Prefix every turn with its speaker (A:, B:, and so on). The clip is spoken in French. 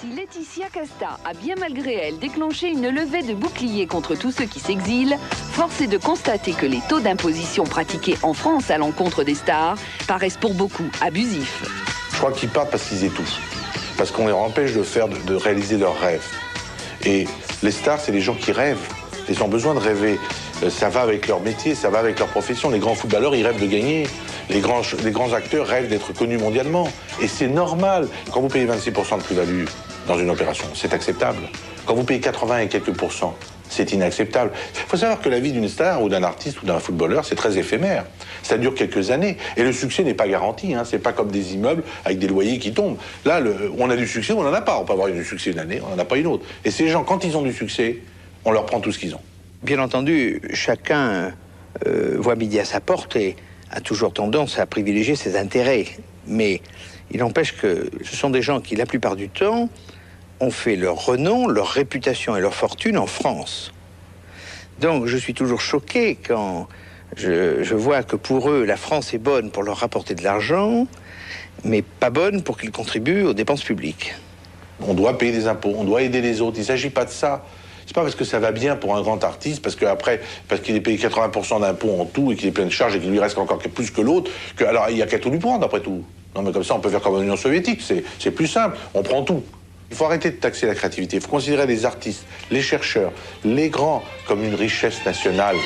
A: Si Laetitia Casta a bien malgré elle déclenché une levée de boucliers contre tous ceux qui s'exilent, force est de constater que les taux d'imposition pratiqués en France à l'encontre des stars paraissent pour beaucoup abusifs.
B: Je crois qu'ils partent parce qu'ils étouffent, parce qu'on les empêche de réaliser leurs rêves. Et les stars, c'est les gens qui rêvent. Ils ont besoin de rêver. Ça va avec leur métier, ça va avec leur profession. Les grands footballeurs, ils rêvent de gagner. Les grands acteurs rêvent d'être connus mondialement. Et c'est normal. Quand vous payez 26% de plus-value dans une opération, c'est acceptable. Quand vous payez 80 et quelques pourcents, c'est inacceptable. Il faut savoir que la vie d'une star ou d'un artiste ou d'un footballeur, c'est très éphémère. Ça dure quelques années. Et le succès n'est pas garanti. C'est pas comme des immeubles avec des loyers qui tombent. Là, on a du succès, on n'en a pas. On peut avoir du succès une année, on n'en a pas une autre. Et ces gens, quand ils ont du succès, on leur prend tout ce qu'ils ont.
C: Bien entendu, chacun voit midi à sa porte et a toujours tendance à privilégier ses intérêts. Mais il n'empêche que ce sont des gens qui, la plupart du temps, ont fait leur renom, leur réputation et leur fortune en France. Donc je suis toujours choqué quand je vois que pour eux, la France est bonne pour leur rapporter de l'argent, mais pas bonne pour qu'ils contribuent aux dépenses publiques.
B: On doit payer des impôts, on doit aider les autres. Il ne s'agit pas de ça. C'est pas parce que ça va bien pour un grand artiste, parce qu'il est payé 80% d'impôts en tout et qu'il est plein de charges et qu'il lui reste encore plus que l'autre, alors il n'y a qu'à tout lui prendre après tout. Non mais comme ça on peut faire comme en Union soviétique, c'est plus simple, on prend tout. Il faut arrêter de taxer la créativité, il faut considérer les artistes, les chercheurs, les grands comme une richesse nationale.